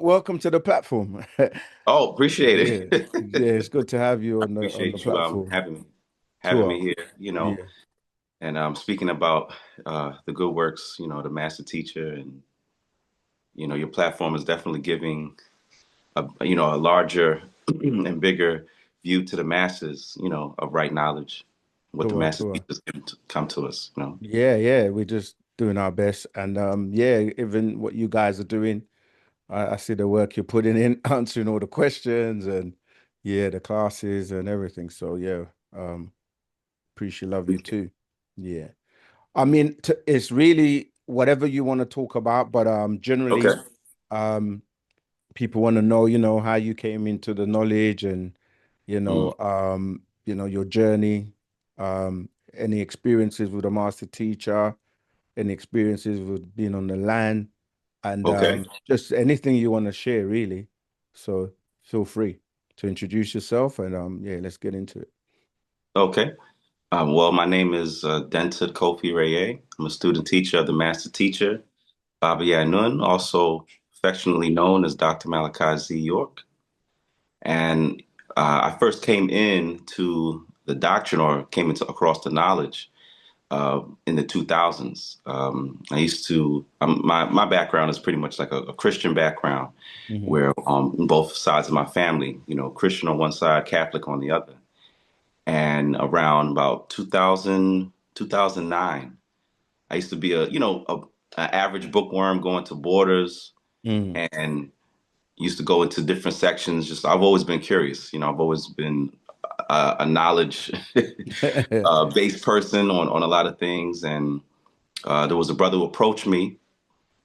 Welcome to the platform. Oh, appreciate Yeah, it. yeah, it's good to have you on the Appreciate you platform. having me Sure. here, Yeah, and speaking about the good works, the master teacher, and your platform is definitely giving a larger and bigger view to the masses, of right knowledge, what the sure, master sure. teachers come to us. Yeah, yeah, we're just doing our best, and yeah, even what you guys are doing, I see the work you're putting in, answering all the questions, and yeah, the classes and everything. So yeah, appreciate love you too. Yeah, I mean, it's really whatever you want to talk about, but Okay. generally, um. people want to know, how you came into the knowledge and, Mm. your journey, any experiences with a master teacher, any experiences with being on the land, and Okay. just anything you want to share, really. So feel free to introduce yourself and yeah, let's get into it. Okay. Well, my name is Dented Kofi Reye. I'm a student teacher of the master teacher, Baba Yanun, also affectionately known as Dr. Malachi Z. York. And I first came into the doctrine or came into across the knowledge in the 2000s. I used to, my background is pretty much like a Christian background Hmm. where both sides of my family, Christian on one side, Catholic on the other. And around about 2000, 2009, I used to be an average bookworm going to Borders Mm. and used to go into different sections. Just I've always been curious. I've always been a knowledge based person on a lot of things. And there was a brother who approached me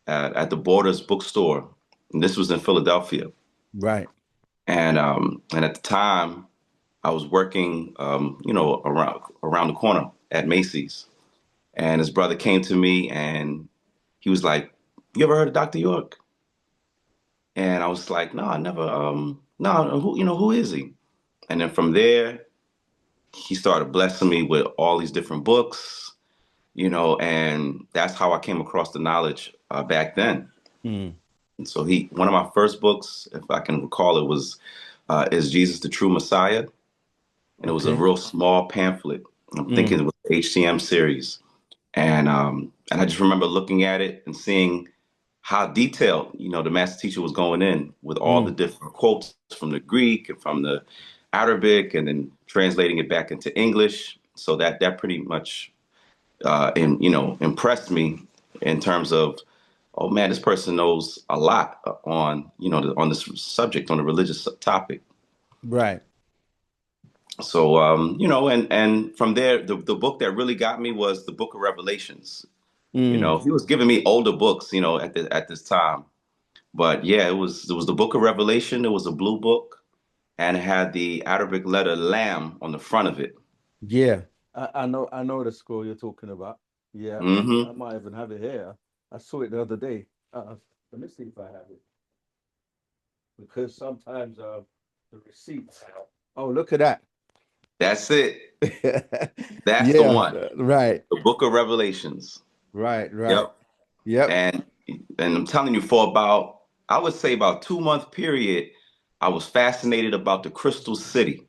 at the Borders bookstore, and this was in Philadelphia. Right. And at the time, I was working, around the corner at Macy's, and his brother came to me and he was like, "You ever heard of Dr. York?" And I was like, "No, I never. No, who is he?" And then from there, he started blessing me with all these different books, and that's how I came across the knowledge back then. Mm. And so one of my first books, if I can recall it, was "Is Jesus the True Messiah?" And it was a Okay. real small pamphlet. I'm thinking Mm. it was the HCM series, and I just remember looking at it and seeing how detailed, the master teacher was going in with all the Mm. different quotes from the Greek and from the Arabic, and then translating it back into English. So that pretty much, impressed me in terms of, oh man, this person knows a lot on, on this subject, on the religious topic. Right. So, and from there, the book that really got me was the Book of Revelations. Mm. He was giving me older books, at this time. But yeah, it was the Book of Revelation. It was a blue book, and it had the Arabic letter Lamb on the front of it. Yeah, I know the score you're talking about. Yeah, I Hmm. might even have it here. I saw it the other day. Let me see if I have it because sometimes the receipts. Oh, look at that. That's it. That's the Yeah, one. right, The Book of Revelations. right, right. Yep. Yep. And I'm telling you, for about, I would say about 2 month period, I was fascinated about the Crystal City.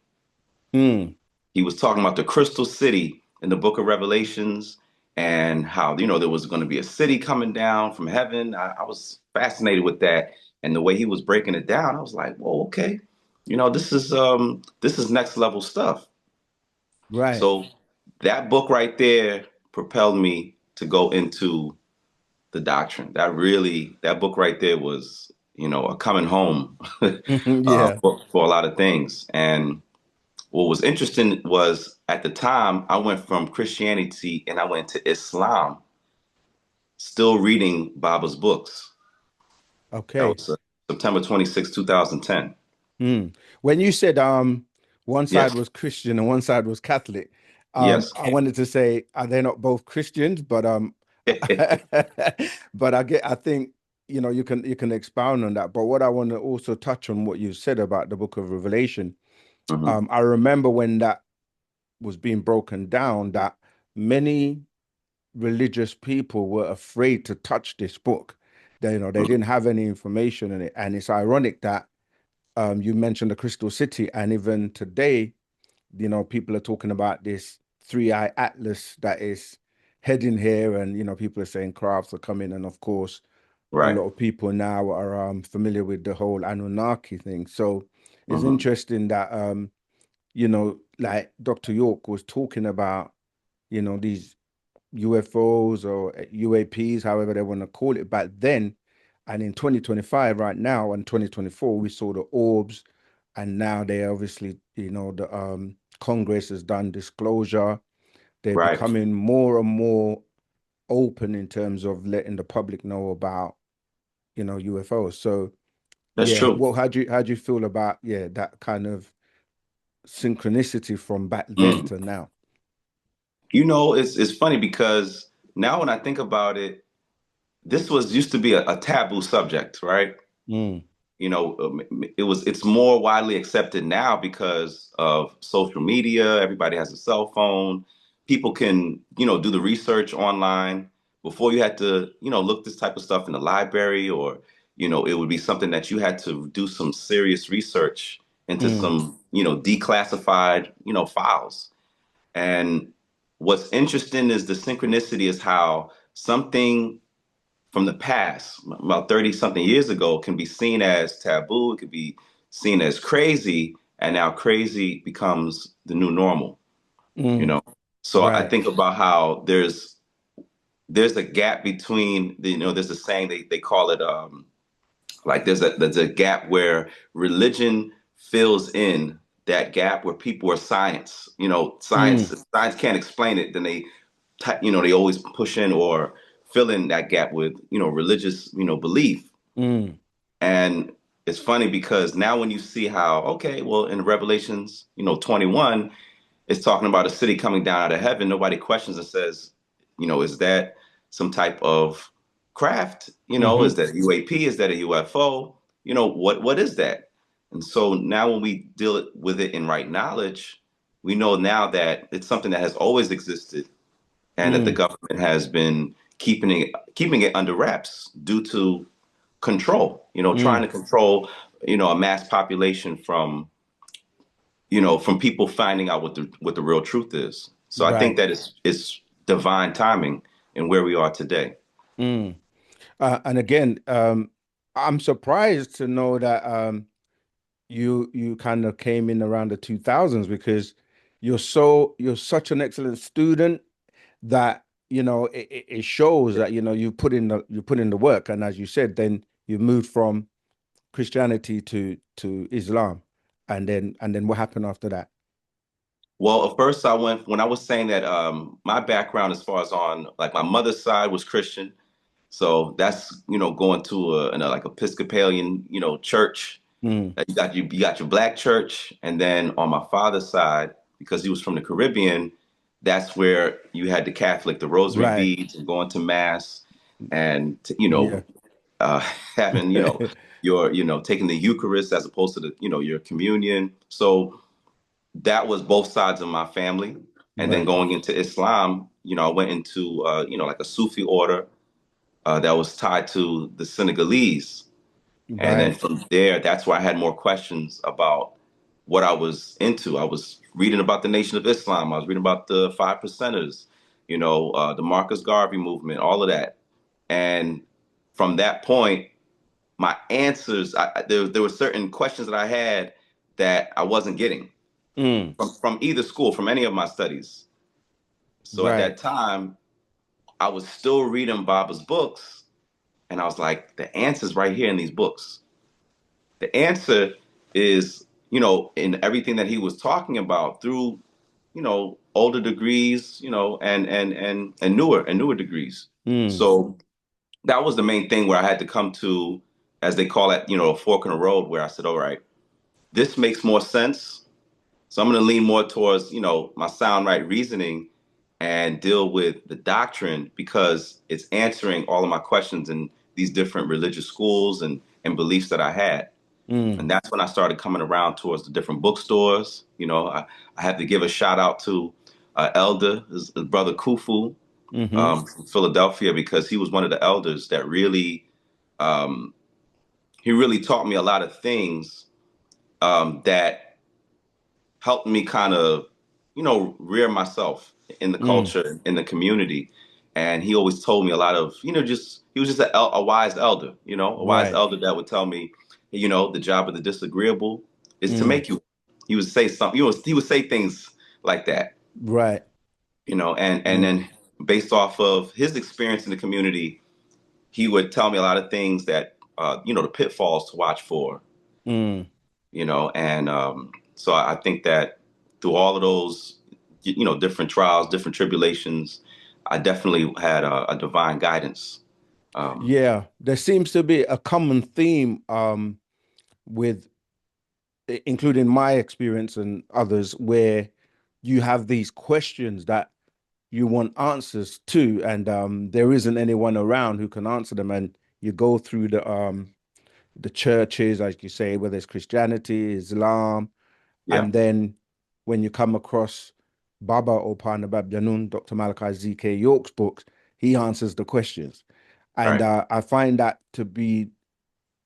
Mm. He was talking about the Crystal City in the Book of Revelations, and how, there was going to be a city coming down from heaven. I was fascinated with that, and the way he was breaking it down, I was like, "Whoa, okay, this is next level stuff." Right. So that book right there propelled me to go into the doctrine. That book right there was, a coming home Yeah. for a lot of things. And what was interesting was at the time I went from Christianity and I went to Islam, still reading Baba's books. That Okay. was September 26, 2010. Mm. When you said one side Yes, was Christian and one side was Catholic, yes. I wanted to say are they not both Christians? But but I think you can expound on that. But what I want to also touch on what you said about the Book of Revelation. Hmm. I remember when that was being broken down that many religious people were afraid to touch this book. they didn't have any information in it. And it's ironic that you mentioned the Crystal City, and even today, people are talking about this three-eye atlas that is heading here, and people are saying crafts are coming, and of course, a Right. lot of people now are familiar with the whole Anunnaki thing. So it's Hmm. interesting that like Dr. York was talking about, these UFOs or UAPs, however they want to call it back then. And in 2025, right now, and 2024, we saw the orbs, and now they obviously, the Congress has done disclosure. They're Right. becoming more and more open in terms of letting the public know about, UFOs. So That's yeah, true. well, how do you feel about, yeah, that kind of synchronicity from back then Mm. to now? It's funny because now when I think about it, this was used to be a taboo subject, right? Mm, It's more widely accepted now because of social media. Everybody has a cell phone. People can, do the research online. Before you had to, look this type of stuff in the library, or, it would be something that you had to do some serious research into mm, some, declassified, files. And what's interesting is the synchronicity is how something from the past, about 30 something years ago, can be seen as taboo. It could be seen as crazy. And now crazy becomes the new normal, you mm, know? So I right. think about how there's a gap between there's a saying they call it like there's a gap where religion fills in that gap where people are science. Mm, Science can't explain it, then they always push in or fill in that gap with religious belief. mm, And it's funny because now when you see how, okay, well, in Revelations 21, it's talking about a city coming down out of heaven. Nobody questions and says, is that some type of craft? Is mm-hmm, that UAP? Is that a UFO? What is that? And so now when we deal with it in right knowledge, we know now that it's something that has always existed, and that the mm, government has been keeping it under wraps due to control. Trying mm, to control a mass population from people finding out what the real truth is. So I think right. that it's divine timing and where we are today. Mm. And again, I'm surprised to know that you kind of came in around the 2000s, because you're such an excellent student that it shows that you put in the work, and as you said, then you moved from Christianity to Islam, and then what happened after that? Well, at first I went when I was saying that my background as far as on like my mother's side was Christian. So that's going to like Episcopalian church. Mm, You got your black church, and then on my father's side, because he was from the Caribbean, that's where you had the Catholic, the rosary right. beads, and going to mass, and Yeah. uh, having your taking the Eucharist as opposed to the your communion. So that was both sides of my family, and then Right. going into Islam, I went into like a Sufi order that was tied to the Senegalese. And then Right. from there, that's where I had more questions about what I was into. I was reading about the Nation of Islam. I was reading about the Five Percenters, the Marcus Garvey movement, all of that. And from that point, my answers, there were certain questions that I had that I wasn't getting Mm, from either school, from any of my studies. So at right. that time, I was still reading Baba's books, and I was like, the answer's right here in these books. The answer is, in everything that he was talking about through, older degrees, and newer degrees. Mm, So that was the main thing where I had to come to, as they call it, a fork in the road, where I said, all right, this makes more sense. So I'm going to lean more towards, my sound right reasoning and deal with the doctrine because it's answering all of my questions in these different religious schools and beliefs that I had. mm, And that's when I started coming around towards the different bookstores. I have to give a shout out to Elder, his brother Kufu, mm-hmm, from Philadelphia, because he was one of the elders that really um, he really taught me a lot of things that helped me kind of, rear myself in the Mm, culture, in the community. And he always told me a lot of, just he was just a wise elder, a wise right. elder that would tell me, the job of the disagreeable is to Mm, make you. He would say something, he would say things like that, right. and Mm, then based off of his experience in the community, he would tell me a lot of things that, the pitfalls to watch for, mm. and so I think that through all of those, different trials, different tribulations, I definitely had a divine guidance. Um, Yeah, there seems to be a common theme with including my experience and others where you have these questions that you want answers to, and there isn't anyone around who can answer them, and you go through the churches, like you say, whether it's Christianity, Islam, yeah, and then when you come across Baba or Parnabab Janun, Dr. Malachi Z.K. York's books, he answers the questions. And right. I find that to be,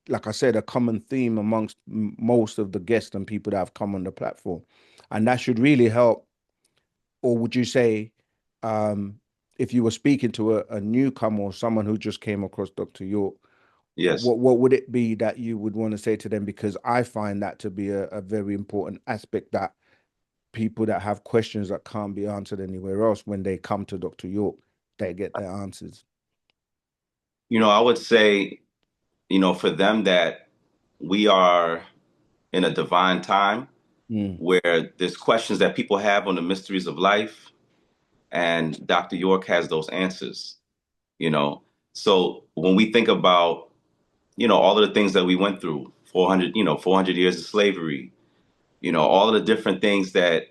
like I said, a common theme amongst most of the guests and people that have come on the platform. And that should really help. Or would you say, um, if you were speaking to a newcomer or someone who just came across Dr. York, Yes. what would it be that you would want to say to them? Because I find that to be a very important aspect, that people that have questions that can't be answered anywhere else, when they come to Dr. York, they get their answers. I would say, for them that we are in a divine time Mm, where there's questions that people have on the mysteries of life, and Dr. York has those answers, you know. So when we think about, all of the things that we went through, 400 years of slavery, all of the different things that,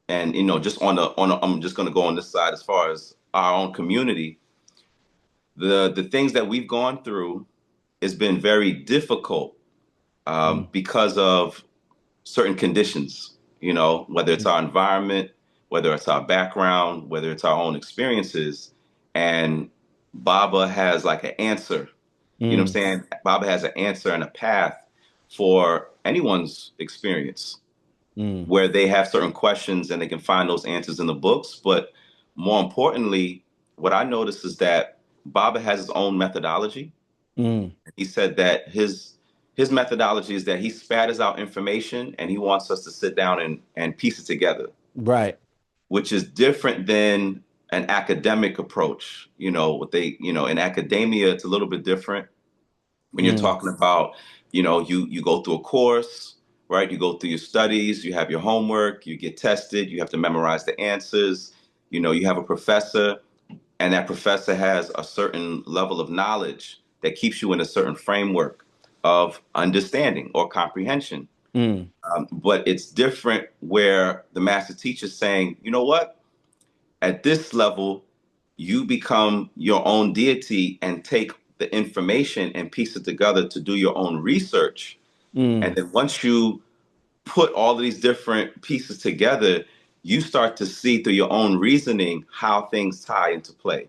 and, just I'm just going to go on this side as far as our own community, the things that we've gone through has been very difficult mm, because of certain conditions, whether it's mm, our environment, whether it's our background, whether it's our own experiences. And Baba has like an answer, what I'm mm, saying? Baba has an answer and a path for anyone's experience mm, where they have certain questions and they can find those answers in the books. But more importantly, what I noticed is that Baba has his own methodology. mm. He said that his methodology is that he spatters out information and he wants us to sit down and piece it together, Right. which is different than an academic approach. What they, in academia, it's a little bit different when you're Mm, talking about, you go through a course, right? You go through your studies, you have your homework, you get tested, you have to memorize the answers. You have a professor, and that professor has a certain level of knowledge that keeps you in a certain framework of understanding or comprehension. mm, But it's different where the master teacher is saying, you know what? At this level, you become your own deity and take the information and piece it together to do your own research. And mm. then once you put all of these different pieces together, you start to see through your own reasoning how things tie into play.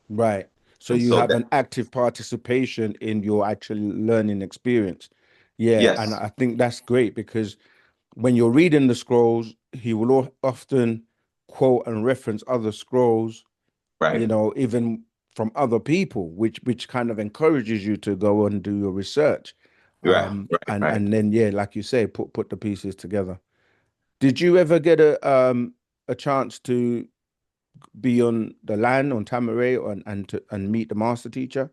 Right. So And you so have that, an active participation in your actual learning experience. Yeah, and yes, I think that's great, because when you're reading the scrolls, he will often quote and reference other scrolls, right, even from other people, which kind of encourages you to go and do your research. right, right, right. And then yeah, like you say, put the pieces together. Did you ever get a chance to be on the land on Tama're and meet the master teacher?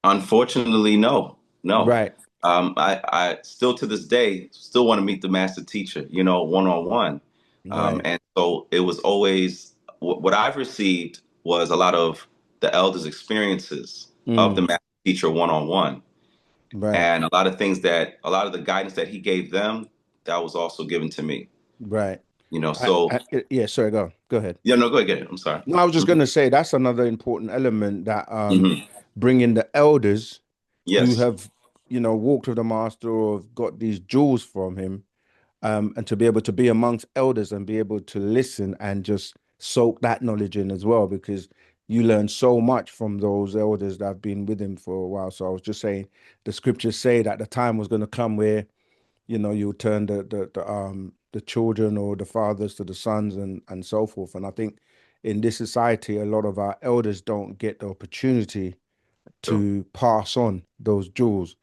Unfortunately, no, no. Right, I still to this day still want to meet the master teacher, one on one. right, And so it was always what I've received was a lot of the elders' experiences of the mm, master teacher one on one, right. and a lot of the guidance that he gave them, that was also given to me. Right. So Yeah, sorry, go ahead. yeah, no, go ahead, get it. I'm sorry. No, I was just Mhm. going to say that's another important element, that Mhm. bringing the elders who Yes, have, walked with the master or have got these jewels from him, and to be able to be amongst elders and be able to listen and just soak that knowledge in as well, because you learn so much from those elders that have been with him for a while. So I was just saying, the scriptures say that the time was going to come where, you turn the children or the fathers to the sons and so forth. And I think in this society, a lot of our elders don't get the opportunity So, to pass on those jewels.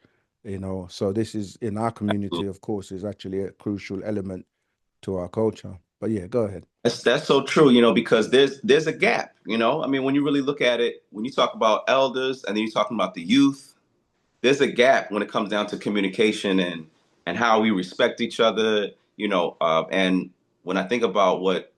So this is in our community, absolutely. of course, is actually a crucial element to our culture. But yeah, go ahead. That's so true, because there's a gap, I mean, when you really look at it, when you talk about elders and then you're talking about the youth, there's a gap when it comes down to communication and how we respect each other, and when I think about what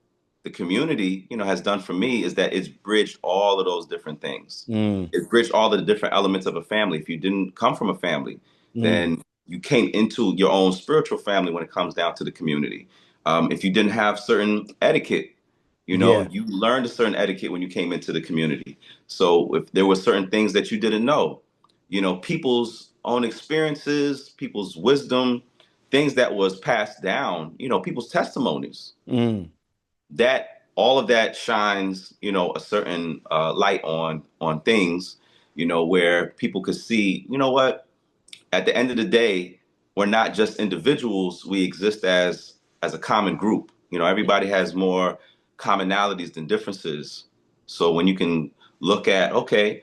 the community, has done for me is that it's bridged all of those different things. Mm, It's bridged all of the different elements of a family. If you didn't come from a family, mm, then you came into your own spiritual family when it comes down to the community. If you didn't have certain etiquette, yeah. you learned a certain etiquette when you came into the community. So if there were certain things that you didn't know, people's own experiences, people's wisdom, things that was passed down, people's testimonies, Mm, that all of that shines, a certain light on things, where people could see, what, at the end of the day, we're not just individuals. We exist as a common group. Everybody has more commonalities than differences. So when you can look at, okay,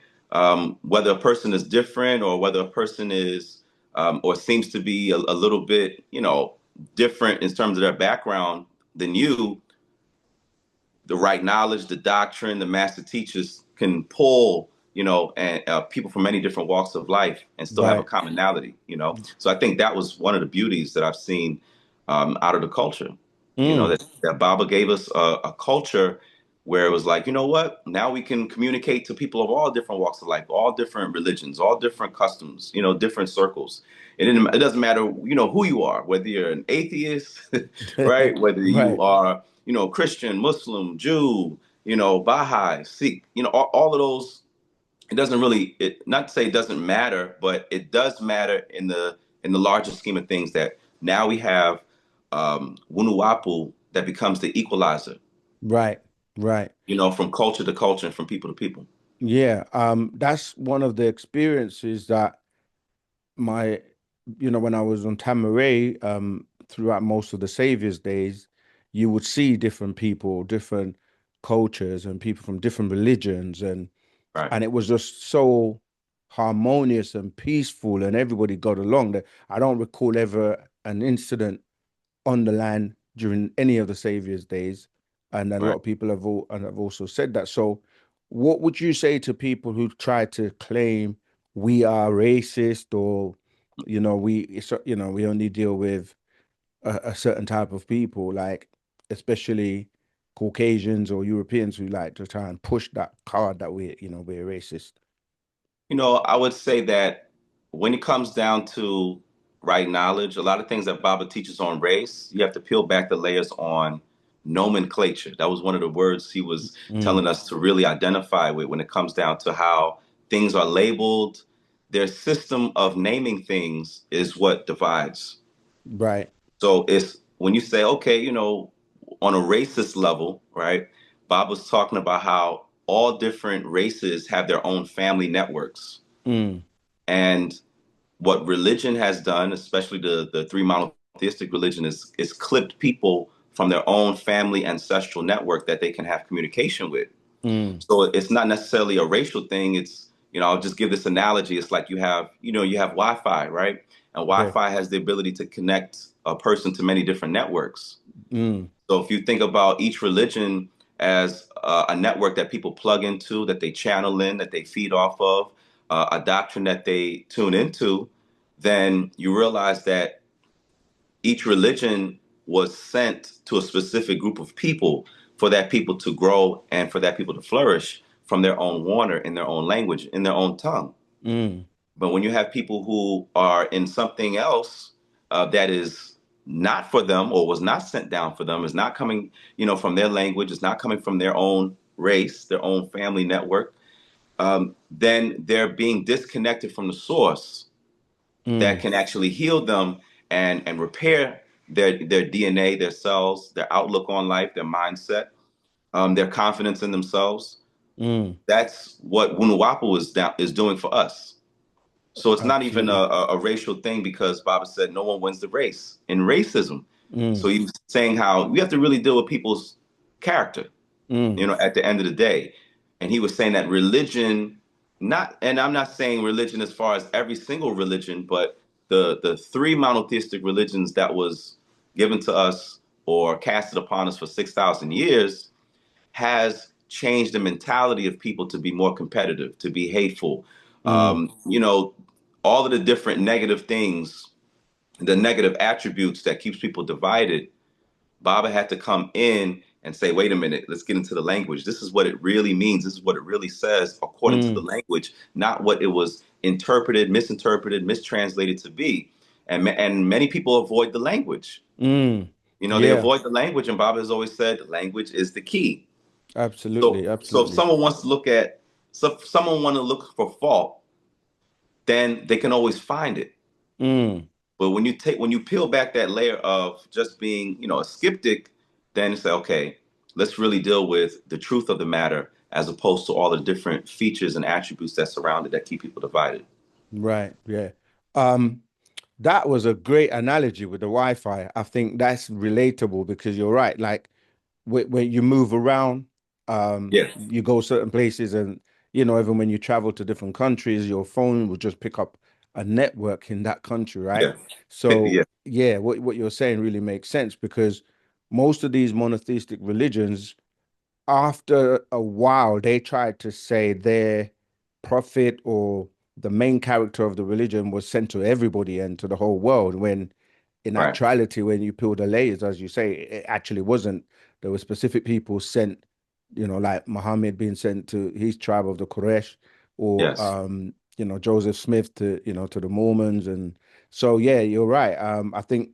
whether a person is different or whether a person is or seems to be a little bit, different in terms of their background than you, the right knowledge, the doctrine, the master teachers can pull, and people from many different walks of life and still have a right. commonality. So I think that was one of the beauties that I've seen out of the culture. Mm, That Baba gave us a culture where it was like, you know what? Now we can communicate to people of all different walks of life, all different religions, all different customs, different circles. It doesn't matter, who you are, whether you're an atheist, right? Whether you right. are, Christian, Muslim, Jew, Baha'i, Sikh, all of those. It doesn't really, not to say it doesn't matter, but it does matter in the larger scheme of things that now we have Wunuwapu that becomes the equalizer, Right. Right. from culture to culture and from people to people. Yeah. That's one of the experiences that my, when I was on Tamaray, throughout most of the Savior's days, you would see different people, different cultures, and people from different religions, and Right. and it was just so harmonious and peaceful, and everybody got along. That I don't recall ever an incident on the land during any of the Savior's days, and a lot Right. of people have also said that. So, what would you say to people who try to claim we are racist, or we only deal with a certain type of people, like especially Caucasians or Europeans who like to try and push that card that we're racist? I would say that when it comes down to right knowledge, a lot of things that Baba teaches on race, you have to peel back the layers on nomenclature. That was one of the words he was Mm, telling us to really identify with when it comes down to how things are labeled. Their system of naming things is what divides. right. So it's when you say, okay, on a racist level, right? Bob was talking about how all different races have their own family networks. Mm, And what religion has done, especially the three monotheistic religion, is clipped people from their own family ancestral network that they can have communication with. mm, So it's not necessarily a racial thing. It's, I'll just give this analogy. It's like you have Wi-Fi, right? And yeah. Wi-Fi has the ability to connect a person to many different networks. Mm, So if you think about each religion as a network that people plug into, that they channel in, that they feed off of, a doctrine that they tune into, then you realize that each religion was sent to a specific group of people for that people to grow and for that people to flourish from their own water, in their own language, in their own tongue. mm, But when you have people who are in something else that is not for them or was not sent down for them, is not coming, from their language, is not coming from their own race, their own family network, then they're being disconnected from the source that mm, can actually heal them and repair their DNA, their cells, their outlook on life, their mindset, their confidence in themselves. Mm. That's what Wunuwapu is doing for us. So it's not even Absolutely. a racial thing because Baba said no one wins the race in racism. So Mm. he was saying how we have to really deal with people's character, Mm. at the end of the day. And he was saying that religion, not, and I'm not saying religion as far as every single religion, but the three monotheistic religions that was given to us or casted upon us for 6,000 years has changed the mentality of people to be more competitive, to be hateful. Mm. All of the different negative things, the negative attributes that keeps people divided. Baba had to come in and say, wait a minute, let's get into the language. This is what it really means. This is what it really says according to the Mm. language, not what it was interpreted, misinterpreted, mistranslated to be. And many people avoid the language. Mm. They Yeah, avoid the language, and Baba has always said language is the key. absolutely, So if absolutely. someone wants to look at, so if someone want to look for fault, then they can always find it. Mm. But when you peel back that layer of just being, a skeptic, then say, okay, let's really deal with the truth of the matter as opposed to all the different features and attributes that surround it that keep people divided. Right, yeah. Um, that was a great analogy with the Wi-Fi. I think that's relatable because you're right. Like when you move around, Yeah, you go certain places, and even when you travel to different countries, your phone will just pick up a network in that country, right? yeah, So yeah, yeah, what you're saying really makes sense because most of these monotheistic religions, after a while, they tried to say their prophet or the main character of the religion was sent to everybody and to the whole world, when in right. actuality, when you peel the layers, as you say, it actually wasn't. There were specific people sent, like Muhammad being sent to his tribe of the Quraysh, or Yes. Joseph Smith to, to the Mormons. And so yeah, you're right. I think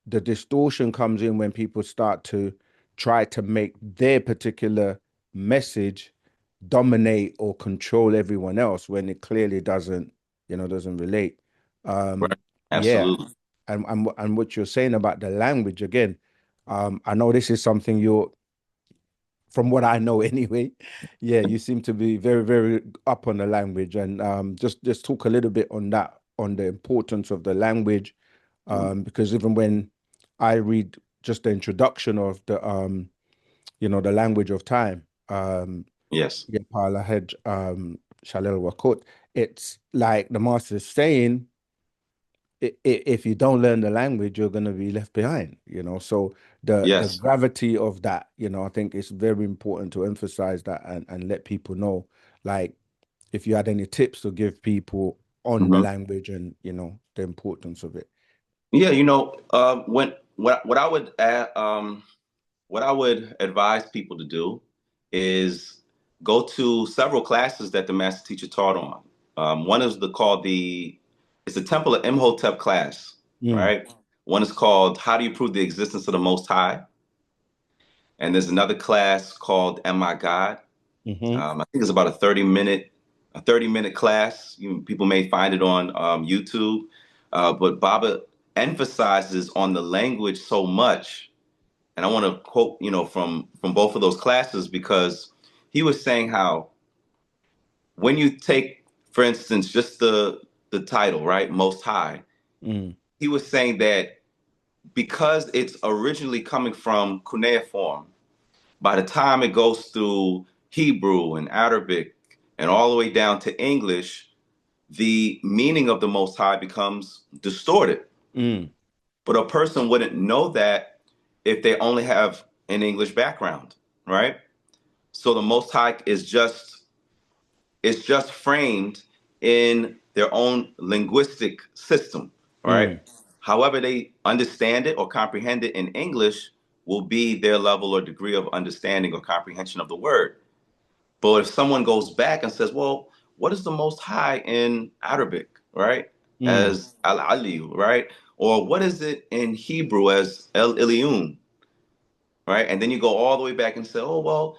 the distortion comes in when people start to try to make their particular message dominate or control everyone else when it clearly doesn't relate. Right. Yeah, Absolutely. and what you're saying about the language again, I know this is something you're, from what I know anyway. Yeah, you seem to be very, very up on the language, and just talk a little bit on that, on the importance of the language, because even when I read just the introduction of the language of time, Yes. yeah, Paula Hedge, Shalel Wakut, it's like the master is saying, if you don't learn the language, you're going to be left behind. So the Yes. gravity of that, I think it's very important to emphasize that, and let people know, like, if you had any tips to give people on the Hmm. language and the importance of it. Yeah. When what I would advise people to do is go to several classes that the master teacher taught on. One is it's the Temple of Imhotep class, Mm, right? One is called How Do You Prove the Existence of the Most High? And there's another class called Am I God? mm-hmm, I think it's about a 30-minute class. People may find it on YouTube, but Baba emphasizes on the language so much, and I want to quote, from both of those classes because he was saying how when you take, for instance, just the title, right, Most High, mm, he was saying that because it's originally coming from cuneiform, by the time it goes through Hebrew and Arabic and all the way down to English, the meaning of the Most High becomes distorted. mm, But a person wouldn't know that if they only have an English background, right? So the Most High is just framed in their own linguistic system, right? mm, However they understand it or comprehend it in English will be their level or degree of understanding or comprehension of the word. But if someone goes back and says, well, what is the Most High in Arabic, right? mm, As Al Aliyu, right? Or what is it in Hebrew as El Elyon, right? And then you go all the way back and say, oh, well,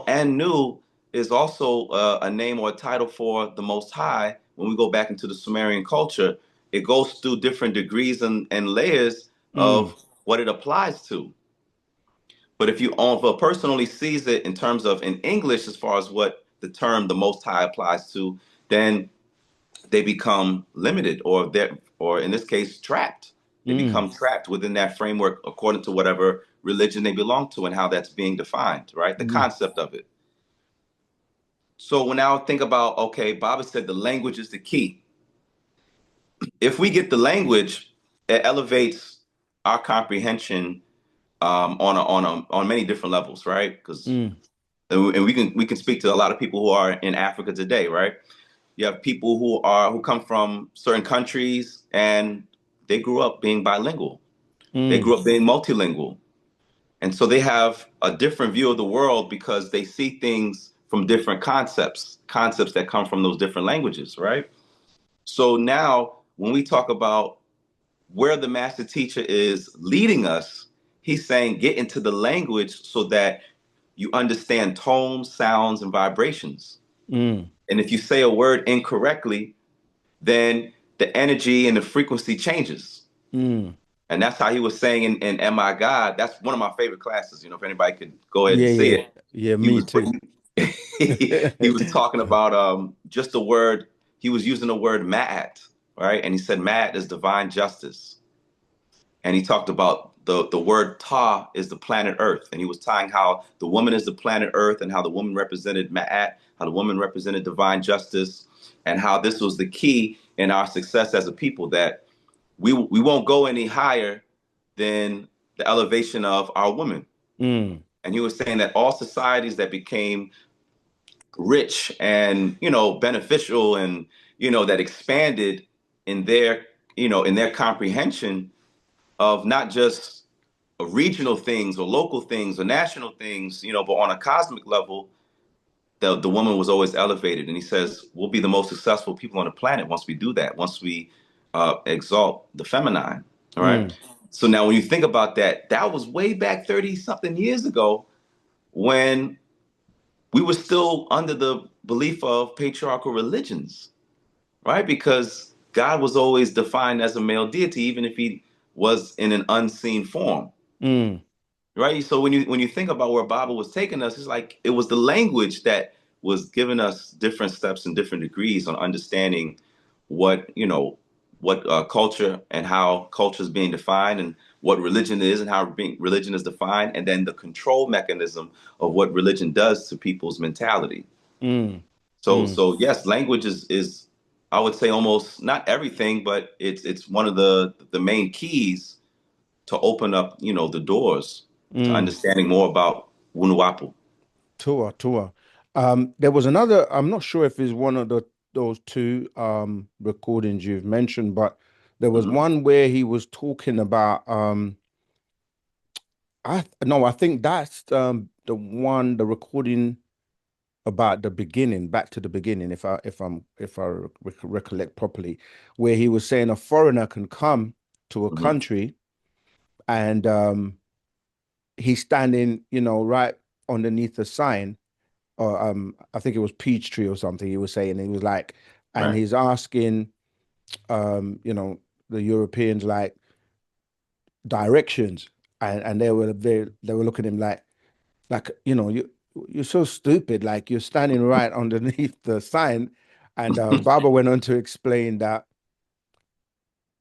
Anu is also a name or a title for the Most High. When we go back into the Sumerian culture, it goes through different degrees and layers mm, of what it applies to. But if a person only sees it in terms of in English, as far as what the term the Most High applies to, then they become limited, or in this case, trapped. They Mm, become trapped within that framework according to whatever religion they belong to and how that's being defined, right? The mm, concept of it. So when I think about, okay, Baba said the language is the key. If we get the language, it elevates our comprehension on many different levels, right? Because mm, and we can speak to a lot of people who are in Africa today, right? You have people who come from certain countries and they grew up being bilingual. They mm, grew up being multilingual. And so they have a different view of the world because they see things from different concepts that come from those different languages, right? So now when we talk about where the master teacher is leading us, he's saying get into the language so that you understand tones, sounds, and vibrations. mm, And if you say a word incorrectly, then the energy and the frequency changes. mm. And that's how he was saying in Am I God? That's one of my favorite classes. If anybody could go ahead and Yeah, see yeah, it. yeah. He Me was too. he was talking about just the word, he was using the word ma'at, right? And he said ma'at is divine justice. And he talked about the word Ta is the planet Earth, and he was tying how the woman is the planet Earth, and how the woman represented Ma'at, how the woman represented divine justice, and how this was the key in our success as a people, that we won't go any higher than the elevation of our women. Mm, And he was saying that all societies that became rich and beneficial and that expanded in their in their comprehension of not just regional things or local things or national things, but on a cosmic level, the woman was always elevated. And he says, we'll be the most successful people on the planet once we do that, once we exalt the feminine. All right. mm, So now when you think about that, that was way back 30 something years ago when we were still under the belief of patriarchal religions, right? Because God was always defined as a male deity, even if he was in an unseen form. mm, Right. So when you think about where Baba was taking us, it's like it was the language that was giving us different steps and different degrees on understanding what culture and how culture is being defined, and what religion is and how religion is defined, and then the control mechanism of what religion does to people's mentality. mm, So mm, so yes, language is I would say almost not everything, but it's one of the main keys to open up, the doors to mm. understanding more about Wunuwapu. Tour, tour. There was another, I'm not sure if it's one of those two recordings you've mentioned, but there was Hmm. one where he was talking about I no, I think that's the recording about the beginning, back to the beginning, if I recollect properly, where he was saying a foreigner can come to a Hmm. country and he's standing, right underneath a sign, or I think it was Peachtree or something. He was saying he was like, and Right. he's asking, the Europeans like directions, and they were looking at him like you're so stupid, like you're standing right underneath the sign. And Baba went on to explain that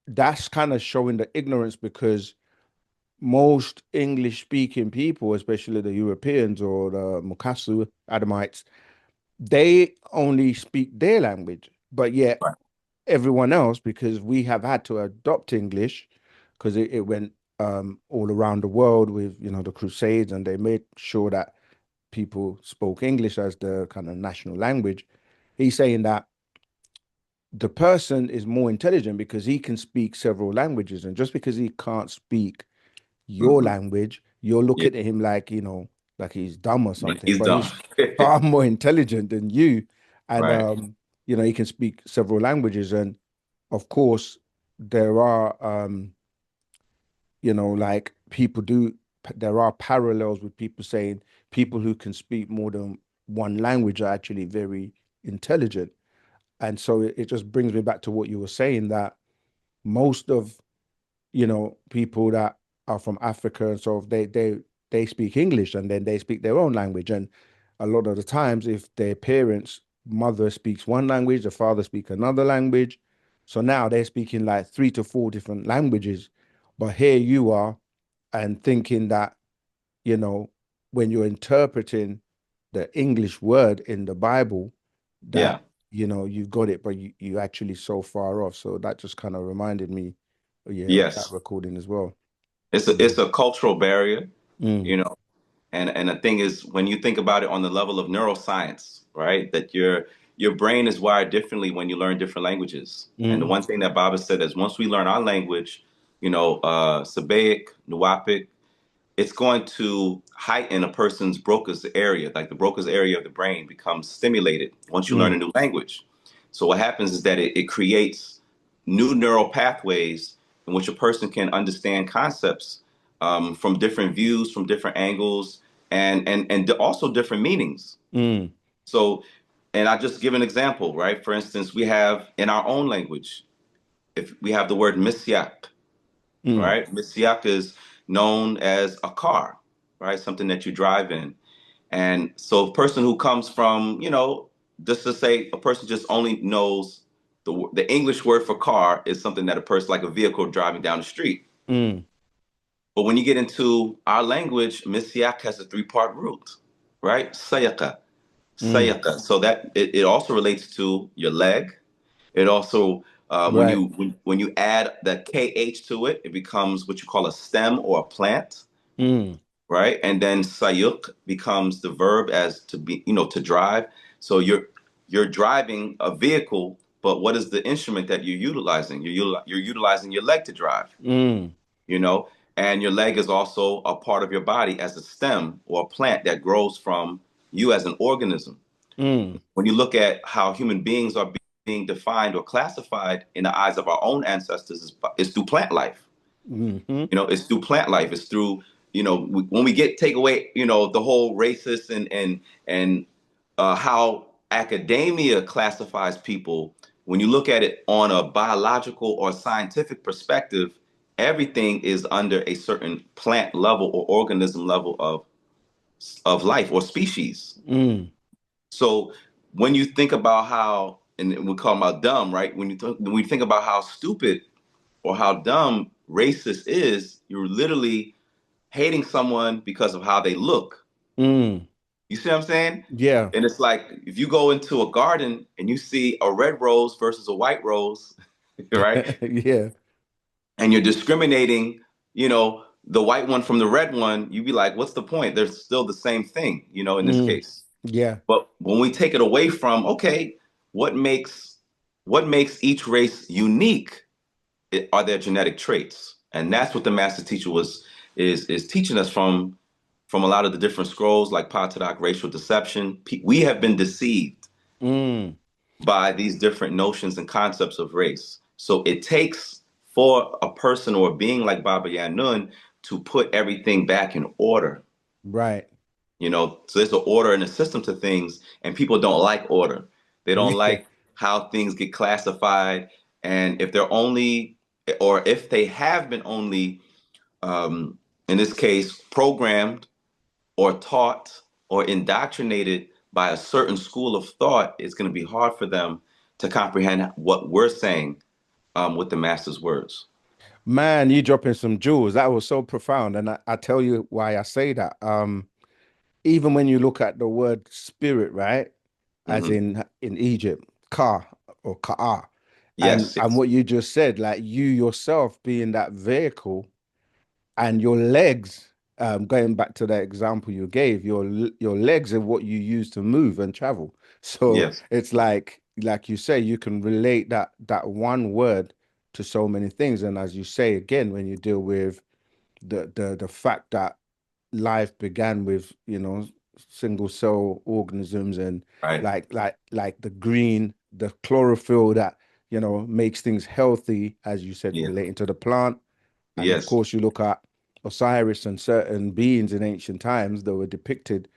that's kind of showing the ignorance, because most English speaking people, especially the Europeans or the Mukasu Adamites, they only speak their language, but yet Right. everyone else, because we have had to adopt English, because it went all around the world with the Crusades, and they made sure that people spoke English as the kind of national language. He's saying that the person is more intelligent because he can speak several languages, and just because he can't speak your Hmm. language, you're Yeah. looking at him like like he's dumb or Like something, he's but dumb. he's far more intelligent than you. And Right. he can speak several languages. And of course there are like people do, there are parallels with people saying people who can speak more than one language are actually very intelligent. And so it just brings me back to what you were saying, that most of people that are from Africa and so they they speak English and then they speak their own language. And a lot of the times, if their parents, mother speaks one language, the father speaks another language. So now they're speaking like 3 to 4 different languages. But here you are and thinking that, you know, when you're interpreting the English word in the Bible, that, Yeah. you've got it, but you actually so far off. So that just kind of reminded me, yeah, of that Yes. recording as well. It's a cultural barrier, Mm, you know. And the thing is, when you think about it on the level of neuroscience, right, that your brain is wired differently when you learn different languages. And the mm, one thing that Bob has said is once we learn our language, Sabaic, Nuapic, it's going to heighten a person's Broca's area, like the Broca's area of the brain becomes stimulated once you learn mm, a new language. So what happens is that it creates new neural pathways in which a person can understand concepts from different views, from different angles, and also different meanings. mm, So, and I just give an example, right? For instance, we have in our own language, if we have the word misyak, mm, right? Misyak is known as a car, right? Something that you drive in. And so a person who comes from, just to say a person just only knows the English word for car is something that a person like a vehicle driving down the street. mm, But when you get into our language, Misyak has a three-part root, right? Sayaka, mm. sayaka. So that it also relates to your leg. It also Right. when you add the kh to it, it becomes what you call a stem or a plant, Mm, right? And then sayuk becomes the verb as to be, to drive. So you're driving a vehicle, but what is the instrument that you're utilizing? You're utilizing your leg to drive, mm, you know, and your leg is also a part of your body as a stem or a plant that grows from you as an organism. mm, When you look at how human beings are being defined or classified in the eyes of our own ancestors, is through plant life. mm, It's through plant life. It's through, when we take away, the whole racist and how academia classifies people. When you look at it on a biological or scientific perspective, everything is under a certain plant level or organism level of life or species. mm, So when you think about how, and we call them about dumb, right? When we think about how stupid or how dumb racist is, you're literally hating someone because of how they look. mm. You see what I'm saying? Yeah. And it's like if you go into a garden and you see a red rose versus a white rose, right? Yeah. And you're discriminating, the white one from the red one, you'd be like, what's the point? They're still the same thing, in this Mm, case. yeah. But when we take it away from, okay, what makes what makes each race unique are their genetic traits, and that's what the master teacher is teaching us from a lot of the different scrolls like Patadak, racial deception. We have been deceived Mm, by these different notions and concepts of race. So it takes for a person or a being like Baba Yanun to put everything back in order. right. So there's an order and a system to things, and people don't like order. They don't Yeah. like how things get classified, and if they're only, or if they have been only, in this case, programmed or taught or indoctrinated by a certain school of thought, it's going to be hard for them to comprehend what we're saying with the master's words. Man, you dropping some jewels. That was so profound. And I tell you why I say that. Even when you look at the word spirit, right? As Hmm. in Egypt, Ka or Ka'a. And Yes, and yes, what you just said, like you yourself being that vehicle and your legs, going back to that example you gave, your legs are what you use to move and travel. So yes, it's like you say, you can relate that one word to so many things. And as you say again, when you deal with the fact that life began with, single cell organisms and right, like the green, the chlorophyll that, makes things healthy, as you said, yeah, relating to the plant. And of yes, course, you look at Osiris and certain beings in ancient times that were depicted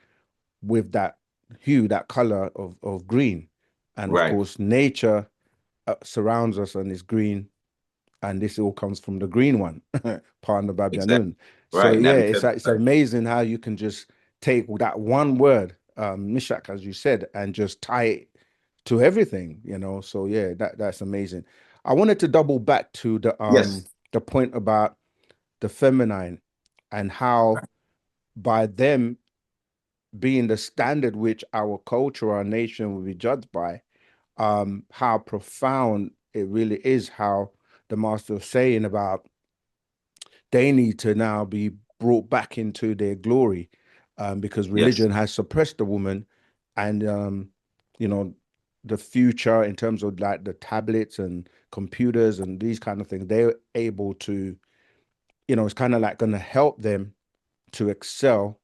with that hue, that color of green. And of right, course, nature surrounds us and is green and this all comes from the green one, Partner Exactly. Babyanun. So Right. And yeah, that because it's amazing how you can just take that one word, Mishak, as you said, and just tie it to everything, you know. So yeah, that's amazing. I wanted to double back to yes. the point about the feminine and how by them being the standard which our culture, our nation will be judged by, how profound it really is, how the master was saying about they need to now be brought back into their glory, because Yes. religion has suppressed the woman, and you know, the future in terms of like the tablets and computers and these kind of things, they're able to, you know, it's kind of like going to help them to excel.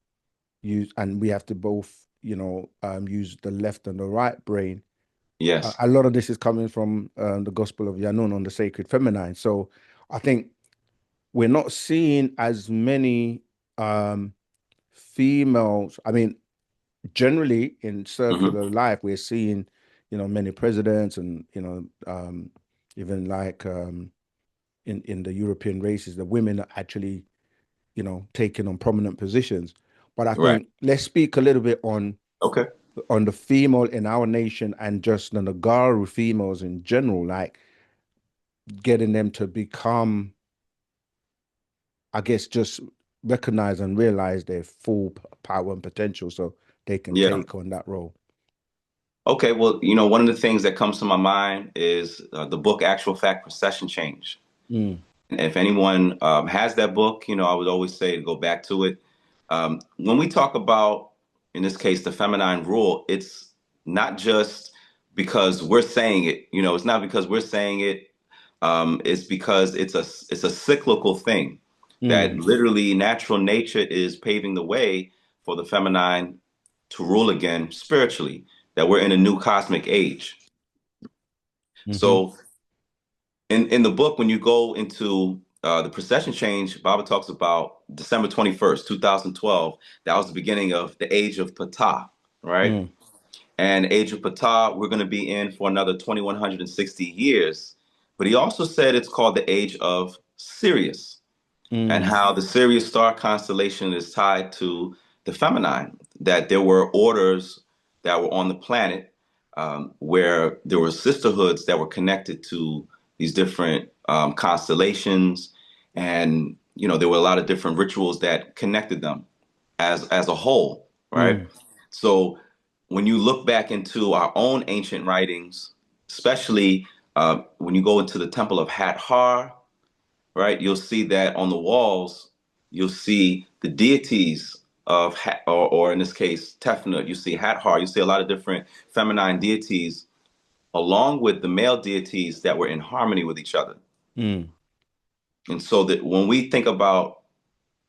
Use, and we have to both, you know, use the left and the right brain. Yes. A lot of this is coming from the Gospel of Yanun on the sacred feminine. So I think we're not seeing as many um, females. I mean, generally in Hmm. circular life, we're seeing, you know, many presidents and, you know, even like in the European races, the women are actually, you know, taking on prominent positions. But I Right. think let's speak a little bit Okay. on the female in our nation and just the Nagaru females in general, like getting them to become, I guess, just recognize and realize their full power and potential so they can Yeah. take on that role. Okay. Well, one of the things that comes to my mind is the book Actual Fact Procession Change. Mm, And if anyone has that book, I would always say to go back to it. When we talk about, in this case, the feminine rule, it's not just because we're saying it. It's not because we're saying it. It's because it's a cyclical thing that mm, literally natural nature is paving the way for the feminine to rule again spiritually. That we're in a new cosmic age. mm-hmm, So in the book, when you go into the procession change, Baba talks about December 21st, 2012. That was the beginning of the age of Ptah, right? mm, And age of Ptah, we're going to be in for another 2160 years. But he also said it's called the age of Sirius, and mm, how the Sirius star constellation is tied to the feminine, that there were orders that were on the planet, where there were sisterhoods that were connected to these different constellations. And, there were a lot of different rituals that connected them as a whole, right? mm, So when you look back into our own ancient writings, especially when you go into the Temple of Hat-Har, right? You'll see that on the walls, you'll see the deities of or in this case, Tefnut. You see Hathor. You see a lot of different feminine deities, along with the male deities that were in harmony with each other. mm, And so that when we think about,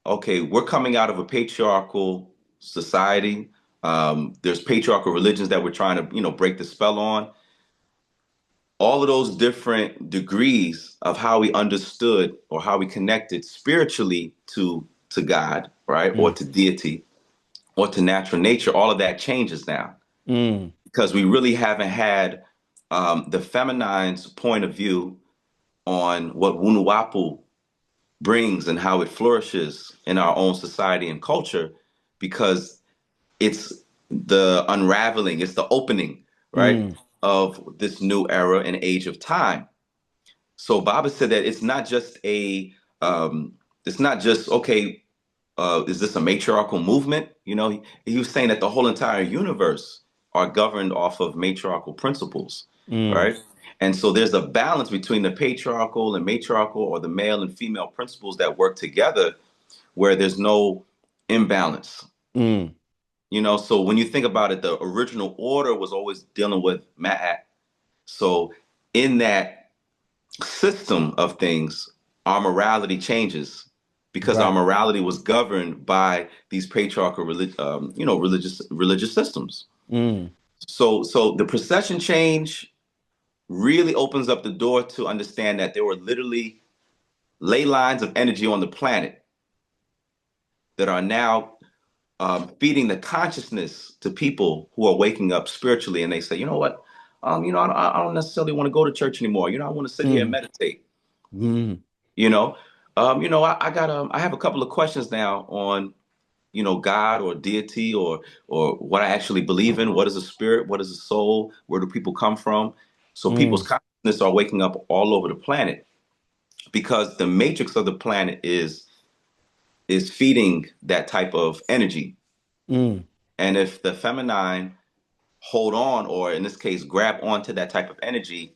okay, we're coming out of a patriarchal society. There's patriarchal religions that we're trying to, break the spell on. All of those different degrees of how we understood or how we connected spiritually to God, right, or mm, to deity or to natural nature, all of that changes now mm, because we really haven't had the feminine's point of view on what Wunuwapu brings and how it flourishes in our own society and culture, because it's the unraveling, it's the opening, right, mm, of this new era and age of time. So Baba said that it's not just okay. Is this a matriarchal movement? He was saying that the whole entire universe are governed off of matriarchal principles, mm, right? And so there's a balance between the patriarchal and matriarchal, or the male and female principles that work together, where there's no imbalance. mm, So when you think about it, the original order was always dealing with Ma'at. So in that system of things, our morality changes because our right. morality was governed by these patriarchal, religious systems. Mm, So the procession change really opens up the door to understand that there were literally ley lines of energy on the planet that are now feeding the consciousness to people who are waking up spiritually, and they say, you know what, I don't necessarily want to go to church anymore. I want to sit here and mm, meditate. Mm, You know, I got I have a couple of questions now on God or deity or what I actually believe in. What is a spirit? What is a soul? Where do people come from? So people's mm, consciousness are waking up all over the planet because the matrix of the planet is feeding that type of energy. mm, And if the feminine hold on, or in this case, grab onto that type of energy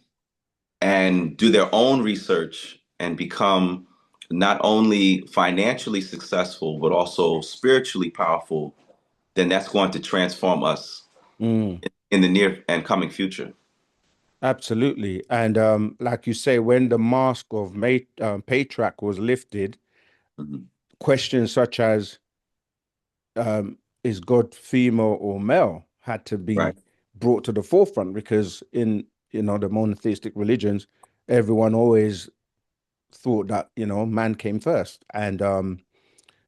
and do their own research and become not only financially successful, but also spiritually powerful, then that's going to transform us mm. in the near and coming future. Absolutely. And like you say, when the mask of Patriarch was lifted, Mhm. questions such as is God female or male had to Right, be brought to the forefront because in the monotheistic religions, everyone always thought that man came first, and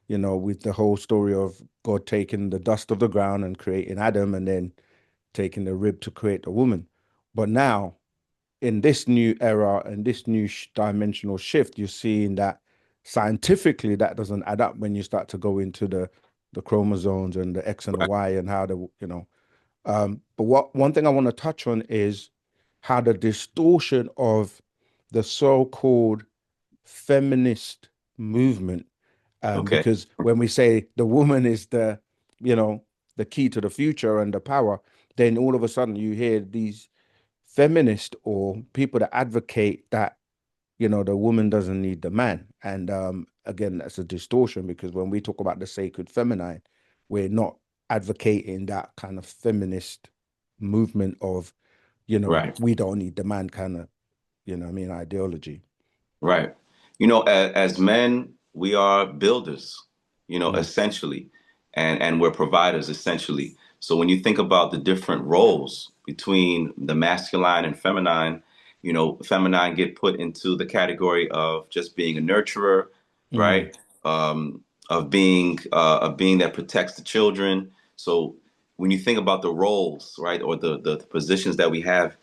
with the whole story of God taking the dust of the ground and creating Adam, and then taking the rib to create the woman. But now in this new era and this new dimensional shift, you're seeing that scientifically that doesn't add up when you start to go into the chromosomes and the X and the right. Y and how but what one thing I want to touch on is how the distortion of the so-called feminist movement, Okay, because when we say the woman is you know the key to the future and the power, then all of a sudden you hear these feminists or people that advocate that the woman doesn't need the man. And again, that's a distortion because when we talk about the sacred feminine, we're not advocating that kind of feminist movement of right. we don't need the man kind of ideology. Right. As men, we are builders, Mm, essentially, and we're providers, essentially. So when you think about the different roles between the masculine and feminine, feminine get put into the category of just being a nurturer, mm, right? Of being that protects the children. So when you think about the roles, right, or the positions that we have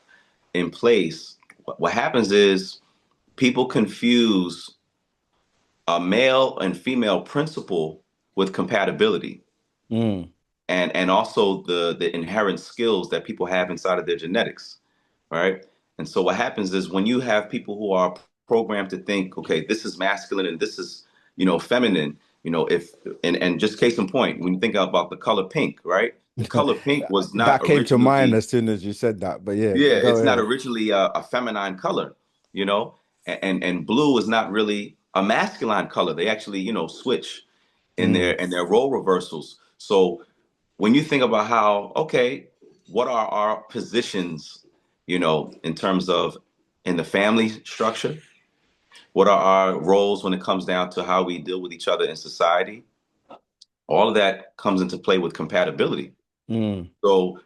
in place, what happens is people confuse a male and female principle with compatibility mm, and also the inherent skills that people have inside of their genetics, right? And so what happens is when you have people who are programmed to think, okay, this is masculine and this is, feminine, if and just case in point, when you think about the color pink, right? The color pink was not that came to mind originally as soon as you said that, but yeah, yeah, go it's not ahead. originally a feminine color, you know, and blue is not really a masculine color. They actually, switch in Mm, their role reversals. So when you think about how, okay, what are our positions, in terms of in the family structure? What are our roles when it comes down to how we deal with each other in society? All of that comes into play with compatibility. mm, So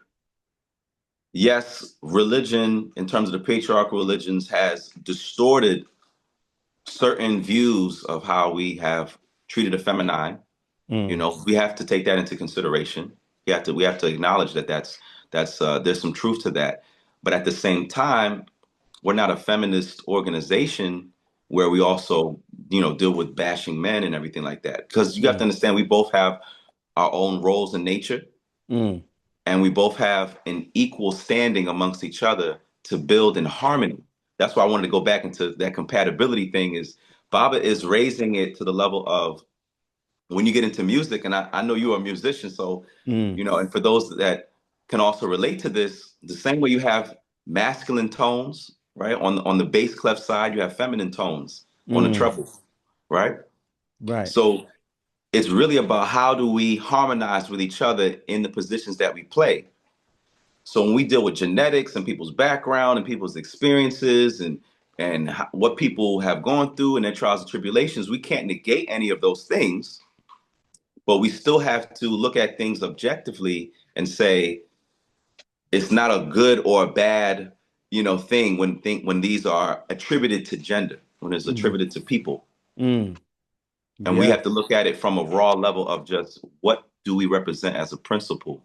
yes, religion, in terms of the patriarchal religions, has distorted certain views of how we have treated the feminine. mm, We have to take that into consideration. We have to acknowledge that that's there's some truth to that. But at the same time, we're not a feminist organization where we also, deal with bashing men and everything like that. Because you have to mm, understand, we both have our own roles in nature mm, and we both have an equal standing amongst each other to build in harmony. That's why I wanted to go back into that compatibility thing is Baba is raising it to the level of when you get into music, and I know you are a musician, so mm, and for those that can also relate to this, the same way you have masculine tones, right? On the bass clef side, you have feminine tones on the mm, treble, right? right. So it's really about how do we harmonize with each other in the positions that we play. So when we deal with genetics and people's background and people's experiences and what people have gone through and their trials and tribulations, we can't negate any of those things, but we still have to look at things objectively and say it's not a good or a bad, thing when these are attributed to gender, when it's Mm, attributed to people. mm, And we yeah. have to look at it from a raw level of just what do we represent as a principle?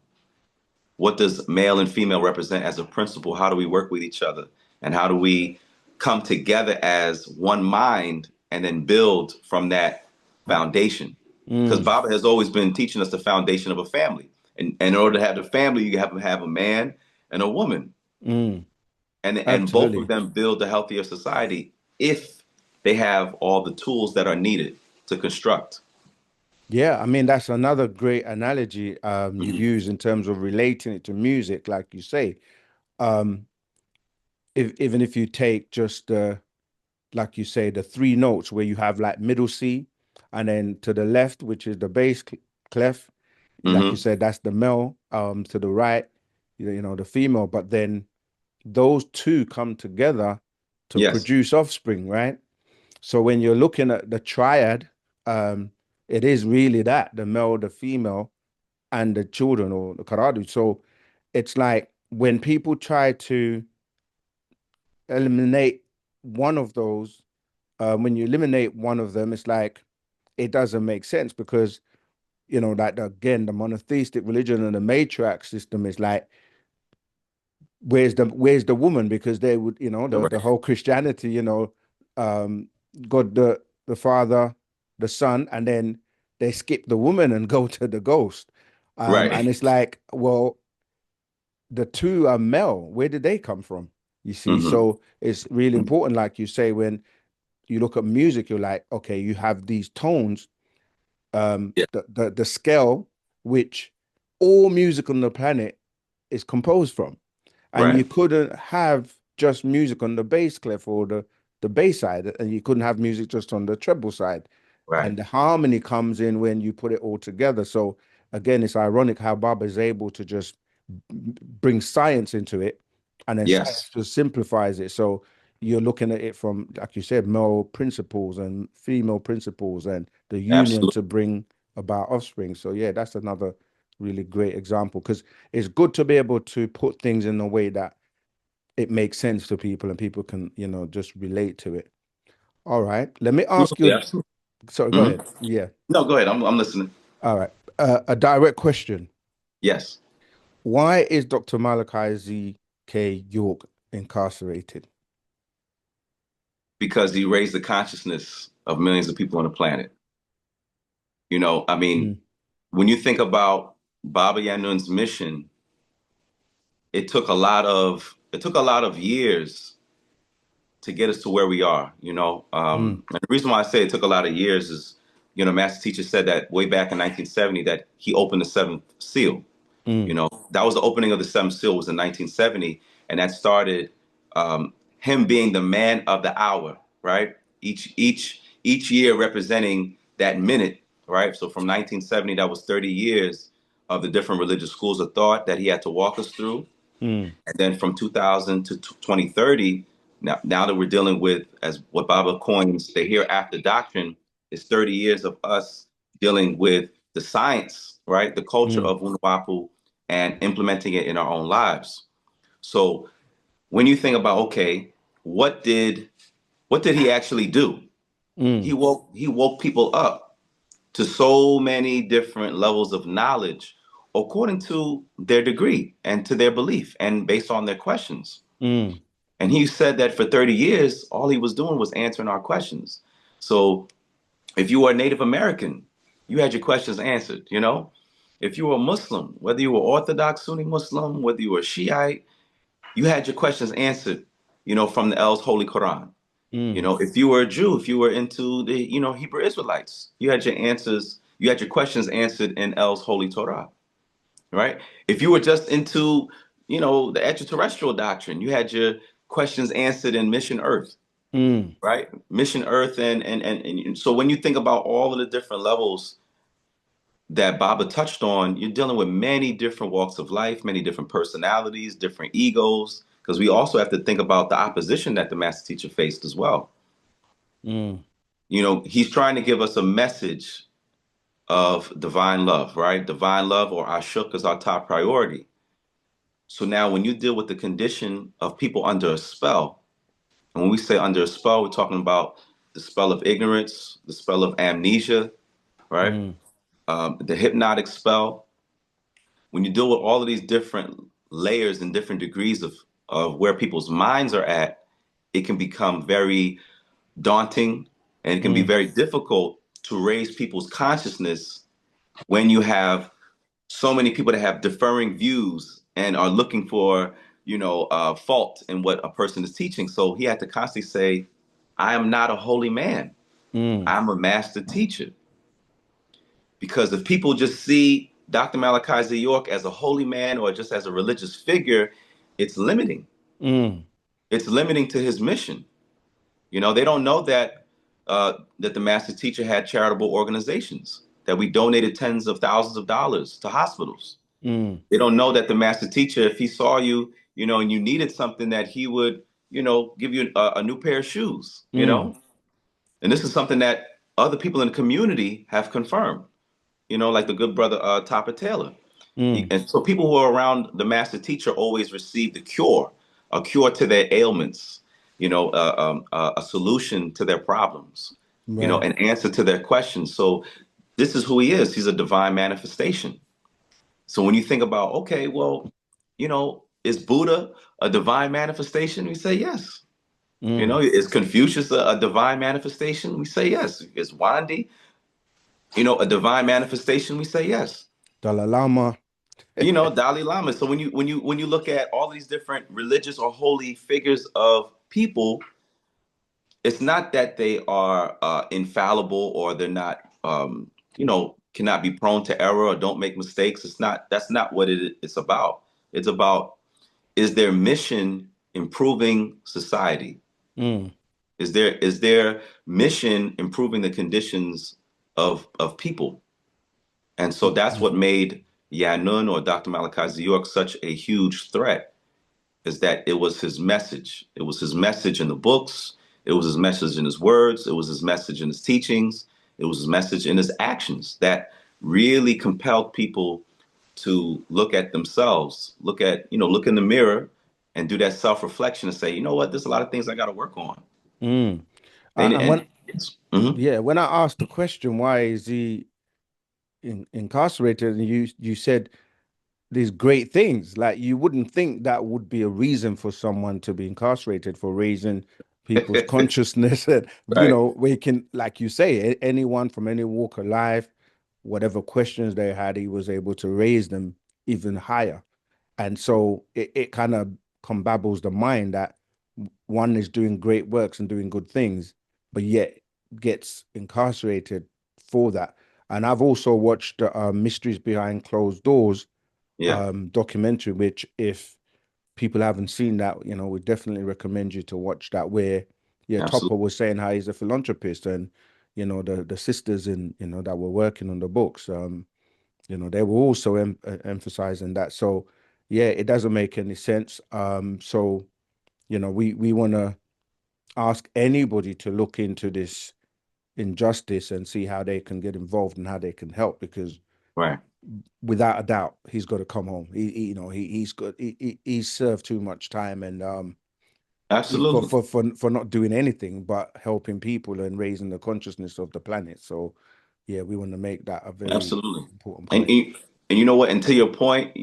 What does male and female represent as a principle? How do we work with each other? And how do we come together as one mind and then build from that foundation. Because Mm, Baba has always been teaching us the foundation of a family. And in order to have the family, you have to have a man and a woman. mm, And both of absolutely. them build a healthier society if they have all the tools that are needed to construct. Yeah, I mean that's another great analogy you've Hmm. used in terms of relating it to music, like you say. Um, if even if you take just like you say, the three notes where you have like middle C, and then to the left, which is the clef, like you Hmm. said, that's the male. To the right, the female. But then those two come together to Yes. produce offspring, right? So when you're looking at the triad, um, it is really that the male, the female, and the children or the karadu. So it's like when people try to eliminate one of those, when you eliminate one of them, it's like it doesn't make sense because like again, the monotheistic religion and the matriarch system is like, where's the woman? Because they would, the Right. whole Christianity, um, God the Father, the Son, and then they skip the woman and go to the ghost. And Right. it's like, well, the two are male. Where did they come from? You see, Hmm. so it's really important, like you say, when you look at music, you're like, okay, you have these tones, Yeah. the scale, which all music on the planet is composed from. And you Right. couldn't have just music on the bass clef or the bass side, and you couldn't have music just on the treble side. Right. And the harmony comes in when you put it all together. So again, it's ironic how Baba is able to just bring science into it, and then Yes. science just simplifies it. So you're looking at it from, like you said, male principles and female principles, and the union Absolutely. to bring about offspring. So yeah, that's another really great example because it's good to be able to put things in a way that it makes sense to people and people can, just relate to it. All right. Let me ask Absolutely. you. Absolutely. Sorry, go Hmm. ahead. Yeah. No, go ahead. I'm listening. All right. A direct question. Yes. Why is Dr. Malachi Z.K. York incarcerated? Because he raised the consciousness of millions of people on the planet. I mean, Mm, when you think about Baba Yanun's mission, it took a lot of years to get us to where we are. mm, And the reason why I say it took a lot of years is, Master Teacher said that way back in 1970 that he opened the seventh seal. mm, That was the opening of the seventh seal was in 1970, and that started him being the man of the hour, right? Each year representing that minute, right? So from 1970, that was 30 years of the different religious schools of thought that he had to walk us through. mm, And then from 2000 to 2030, now that we're dealing with, as what Baba coins, the hereafter doctrine, is 30 years of us dealing with the science, right? The culture mm, of Wunuwapu and implementing it in our own lives. So when you think about, okay, what did what did he actually do? He mm, woke people up to so many different levels of knowledge according to their degree and to their belief and based on their questions. mm, And he said that for 30 years, all he was doing was answering our questions. So if you were a Native American, you had your questions answered. If you were a Muslim, whether you were Orthodox Sunni Muslim, whether you were Shiite, you had your questions answered, from the L's Holy Quran. mm, If you were a Jew, if you were into the Hebrew Israelites, you had your answers, you had your questions answered in L's Holy Torah, right? If you were just into the extraterrestrial doctrine, you had your questions answered in Mission Earth, mm, right? Mission Earth, and so when you think about all of the different levels that Baba touched on, you're dealing with many different walks of life, many different personalities, different egos, because we also have to think about the opposition that the master teacher faced as well. mm, He's trying to give us a message of divine love, right? Divine love, or ashuk, is our top priority. So now when you deal with the condition of people under a spell, and when we say under a spell, we're talking about the spell of ignorance, the spell of amnesia, right? mm, The hypnotic spell. When you deal with all of these different layers and different degrees of where people's minds are at, it can become very daunting, and it can be Mm, very difficult to raise people's consciousness when you have so many people that have differing views and are looking for, fault in what a person is teaching. So he had to constantly say, I am not a holy man. mm, I'm a master teacher. Because if people just see Dr. Malachi Z. York as a holy man or just as a religious figure, it's limiting. mm, It's limiting to his mission. They don't know that the master teacher had charitable organizations, that we donated tens of thousands of dollars to hospitals. mm, They don't know that the master teacher, if he saw you, and you needed something, that he would, give you a new pair of shoes. mm, And this is something that other people in the community have confirmed, like the good brother Topper Taylor. mm, And so people who are around the master teacher always receive the cure, a cure to their ailments, a solution to their problems, right. an answer to their questions. So this is who he is. He's a divine manifestation. So when you think about, okay, well, is Buddha a divine manifestation? We say yes. Mm. Is Confucius a divine manifestation? We say yes. Is Wandi, a divine manifestation? We say yes. Dalai Lama. Dalai Lama. So when you look at all these different religious or holy figures of people, it's not that they are infallible, or they're not, cannot be prone to error or don't make mistakes. It's not. That's not what it's about. It's about, is their mission improving society? Mm, Is their mission improving the conditions of people? And so that's mm, what made Yanun, or Dr. Malachi Z. York, such a huge threat, is that it was his message. It was his message in the books. It was his message in his words. It was his message in his teachings. It was his message in his actions that really compelled people to look at themselves, look in the mirror and do that self-reflection and say, you know what, there's a lot of things I got to work on. mm. And, And and when, mhm. yeah, when I asked the question, why is he incarcerated, and you said these great things, like you wouldn't think that would be a reason for someone to be incarcerated, for raising people's consciousness, and Right, we can, like you say, anyone from any walk of life, whatever questions they had, he was able to raise them even higher. And so it kind of combabbles the mind that one is doing great works and doing good things, but yet gets incarcerated for that. And I've also watched Mysteries Behind Closed Doors yeah, documentary, which, if people haven't seen that, we definitely recommend you to watch that. Where, yeah, Topper absolutely, was saying how he's a philanthropist, and the sisters in that were working on the books, they were also emphasizing that. So yeah, it doesn't make any sense. So we want to ask anybody to look into this injustice and see how they can get involved and how they can help, because right, without a doubt he's got to come home. He's served too much time, and for, absolutely, for not doing anything but helping people and raising the consciousness of the planet. So yeah, we want to make that a very absolutely. important And, point. and you know what? And to your point,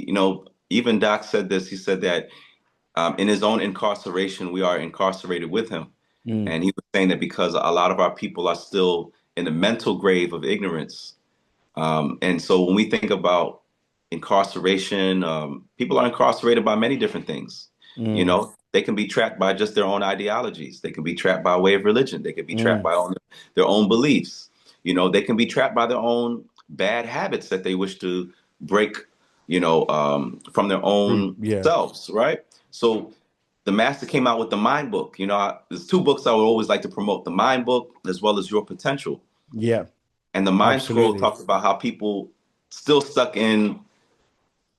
even Doc said this. He said that in his own incarceration, we are incarcerated with him. Mm, And he was saying that because a lot of our people are still in the mental grave of ignorance. And so when we think about incarceration, people are incarcerated by many different things. mm, They can be trapped by just their own ideologies. They can be trapped by way of religion. They can be trapped mm, by their own beliefs. They can be trapped by their own bad habits that they wish to break, from their free. own Yeah. selves, right? So the master came out with the mind book. There's two books I would always like to promote: the mind book as well as Your Potential. Yeah, And the Mind Scroll absolutely. talks about how people still stuck in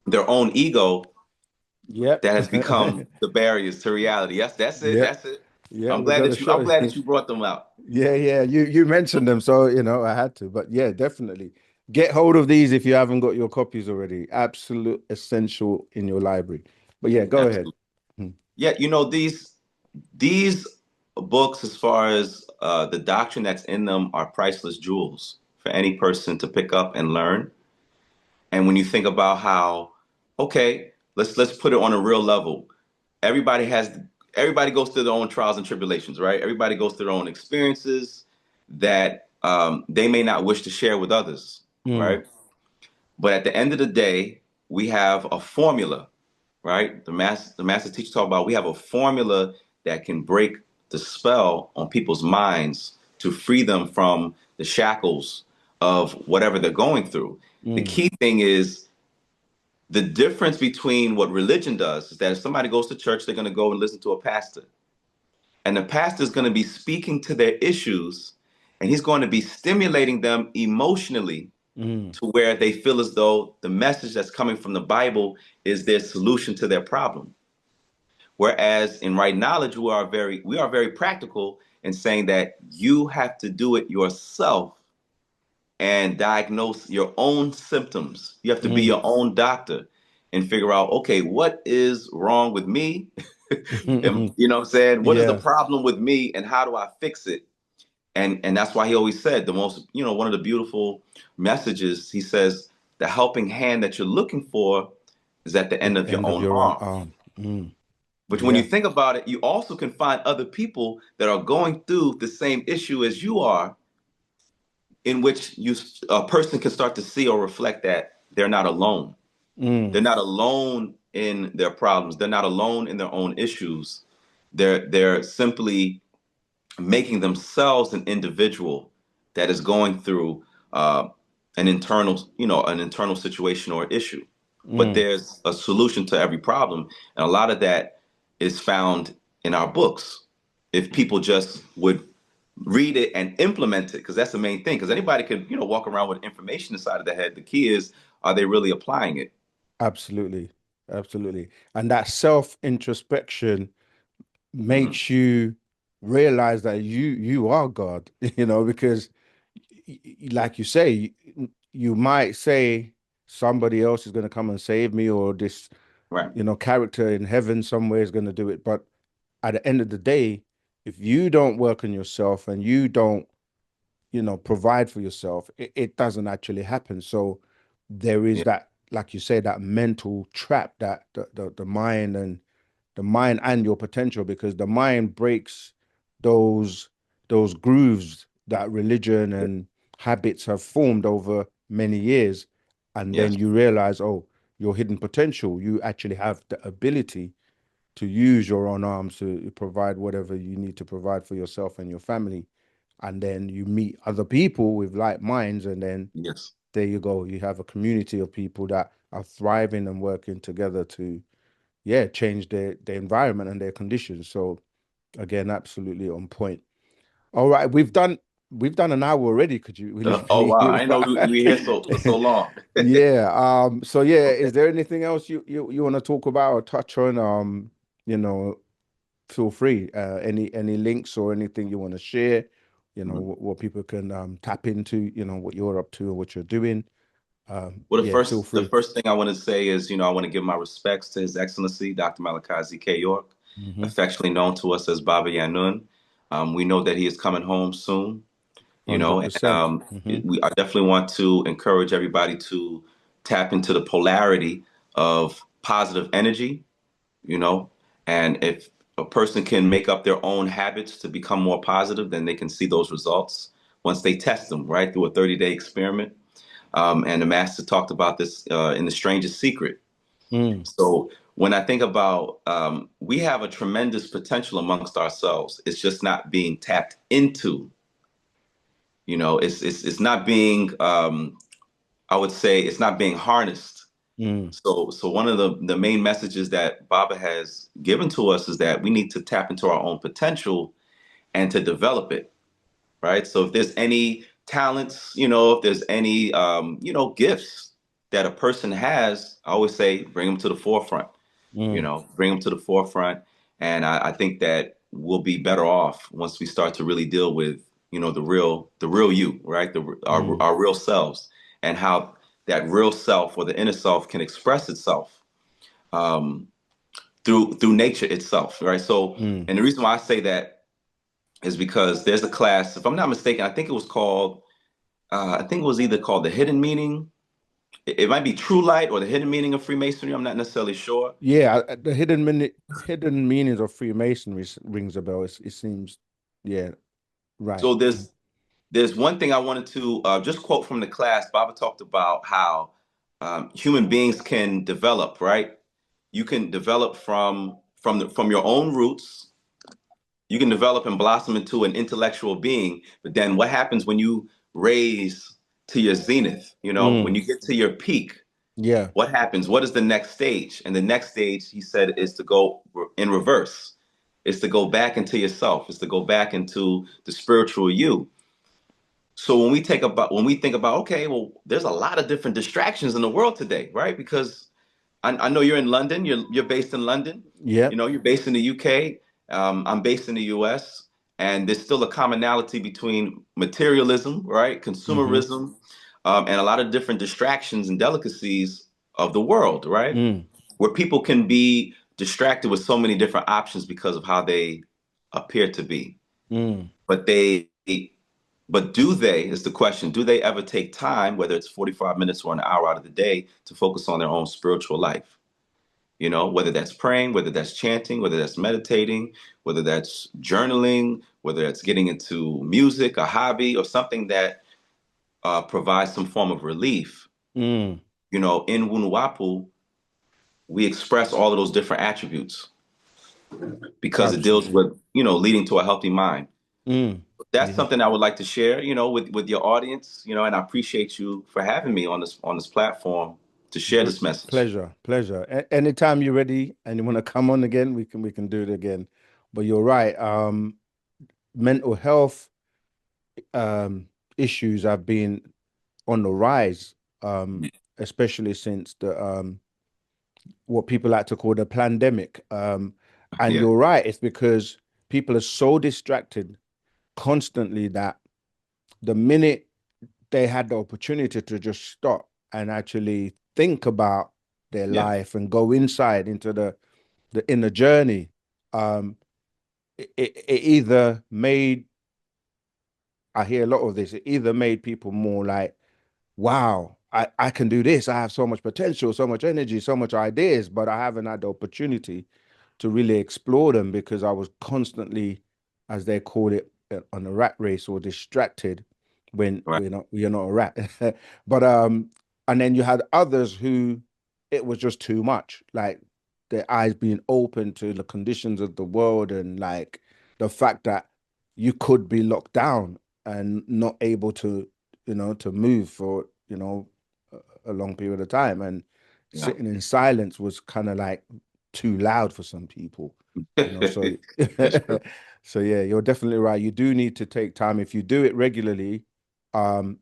their own ego Yep. that has become the barriers to reality. That's it. Yep. That's it. Yeah, I'm we glad got to that you I'm show. glad that you brought them out. Yeah, yeah. You mentioned them, so I had to. But yeah, definitely get hold of these if you haven't got your copies already. Absolute essential in your library. But yeah, go ahead. Absolutely. Mm, Yeah, these books, as far as the doctrine that's in them, are priceless jewels for any person to pick up and learn. And when you think about how, okay, let's put it on a real level. Everybody has everybody goes through their own trials and tribulations, right? Everybody goes through their own experiences that they may not wish to share with others, Mm, right? But at the end of the day, we have a formula, right? The master teacher talked about we have a formula that can break the spell on people's minds to free them from the shackles of whatever they're going through. The mm, key thing is the difference between what religion does is that if somebody goes to church, they're going to go and listen to a pastor. And the pastor is going to be speaking to their issues and he's going to be stimulating them emotionally mm, to where they feel as though the message that's coming from the Bible is their solution to their problem. Whereas in right knowledge, we are very practical in saying that you have to do it yourself and diagnose your own symptoms. You have to be mm, your own doctor and figure out, okay, what is wrong with me? And, mm. you know what I'm saying? What is the Yeah, problem with me and how do I fix it? And that's why he always said the most, one of the beautiful messages, he says, the helping hand that you're looking for is at the end at of the your end of own your own arm. arm. Mm, But when you yeah. think about it, you also can find other people that are going through the same issue as you are, in which a person can start to see or reflect that they're not alone. Mm, They're not alone in their problems. They're not alone in their own issues. They're simply making themselves an individual that is going through uh, an internal situation or issue. But mm. there's a solution to every problem, and a lot of that is found in our books. If people just would read it and implement it, because that's the main thing. Because anybody could, walk around with information inside of their head. The key is, are they really applying it? Absolutely. Absolutely. And that self introspection Hmm. makes you realize that you are God, because like you say, you might say somebody else is going to come and save me, or this, Right. character in heaven somewhere is going to do it. But at the end of the day, if you don't work on yourself and you don't, provide for yourself, it doesn't actually happen. So there is Yeah. that, like you say, that mental trap that the mind and your potential, because the mind breaks those those grooves that religion and habits have formed over many years, and then Yes. you realize, oh, your hidden potential, you actually have the ability to use your own arms to provide whatever you need to provide for yourself and your family. And then you meet other people with like minds, and then Yes. there you go, you have a community of people that are thriving and working together to, yeah, change their environment and their conditions. So again, absolutely on point. All right, we've done an hour already. Could you really Oh wow! I believe didn't know we that? were here so long. Yeah. So yeah, is Okay. there anything else you want to talk about or touch on? You know, feel free. Any links or anything you want to share? Mhm. What people can tap into. What you're up to or what you're doing. Well, the Yeah, feel first the free. first thing I want to say is, I want to give my respects to His Excellency Dr. Malachi Z.K. York, Hmm. affectionately known to us as Baba Yanun. We know that he is coming home soon. And 100%. Hmm. I definitely want to encourage everybody to tap into the polarity of positive energy. you know and if a person can make up their own habits to become more positive, then they can see those results once they test them right through a 30-day experiment. And the master talked about this in the strangest secret. Mm, So when I think about, we have a tremendous potential amongst ourselves, it's just not being tapped into. It's not being, I would say it's not being harnessed. mm, So one of the main messages that Baba has given to us is that we need to tap into our own potential and to develop it, right? So if there's any talents, if there's any gifts that a person has, I always say bring them to the forefront. mm, Bring them to the forefront, and I think that we'll be better off once we start to really deal with the real you, right? Our mm, our real selves, and how that real self or the inner self can express itself um, through nature itself, right? So, mm. and the reason why I say that is because there's a class, if I'm not mistaken, I think it was either called The Hidden Meaning, It might be true light or the hidden meaning of Freemasonry. I'm not necessarily sure. Yeah, the hidden meanings of Freemasonry rings a bell. It seems, yeah, right. So there's one thing I wanted to just quote from the class. Baba talked about how human beings can develop, right? You can develop from your own roots. You can develop and blossom into an intellectual being. But then what happens when you raise to your zenith? You know, when Mm, you get to your peak, yeah. what happens? What is the next stage? And the next stage, he said, is to go in reverse. It's to go back into yourself. It's to go back into the spiritual you. So when we think about, okay, well, there's a lot of different distractions in the world today, right? Because I know you're in London. You're based in London. You Yep. know, you're based in the UK. I'm based in the US, and there's still a commonality between materialism, right, Mm-hmm. consumerism, and a lot of different distractions and delicacies of the world, right, Mm, where people can be distracted with so many different options because of how they appear to be. mm. But but do they, is the question, do they ever take time, whether it's 45 minutes or an hour out of the day, to focus on their own spiritual life? You know, whether that's praying, whether that's chanting, whether that's meditating, whether that's journaling, whether that's getting into music, a hobby, or something that provides some form of relief. Mm, You know, in Wunuwapu, we express all of those different attributes because it deals absolutely. with, you know, leading to a healthy mind. Mm, That's yeah. something I would like to share, you know, with your audience, you know, and I appreciate you for having me on this platform to share this message. Pleasure, pleasure. Anytime you're ready and you want to come on again, we can do it again. But you're right. Mental health issues have been on the rise, especially since the what people like to call the pandemic. And Yeah, you're right, it's because people are so distracted constantly that the minute they had the opportunity to just stop and actually think about their yeah, life and go inside into the inner journey, um, it either made, I hear a lot of this, it either made people more like, wow, I can do this. I have so much potential, so much energy, so much ideas, but I haven't had the opportunity to really explore them because I was constantly, as they call it, on a rat race or distracted when right. we're not a rat. But and then you had others who it was just too much, like their eyes being open to the conditions of the world and like the fact that you could be locked down and not able to, to move for, a long period of time. And Yeah. sitting in silence was kind of like too loud for some people, so That's true. so yeah, you're definitely right. You do need to take time. If you do it regularly, um,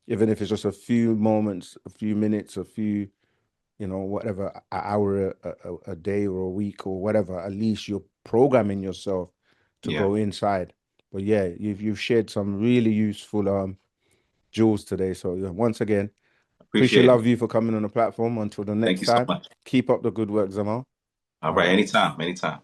even if it's just a few moments, a few minutes, a few, whatever, an hour a day or a week or whatever, at least you're programming yourself to Yeah. go inside. But yeah, you've shared some really useful jewels today. So yeah, once again, appreciate Appreciate it. love you for coming on the platform. Until the Thank next you so time, much. keep up the good work, Zamal. All All right. right. Anytime. Anytime.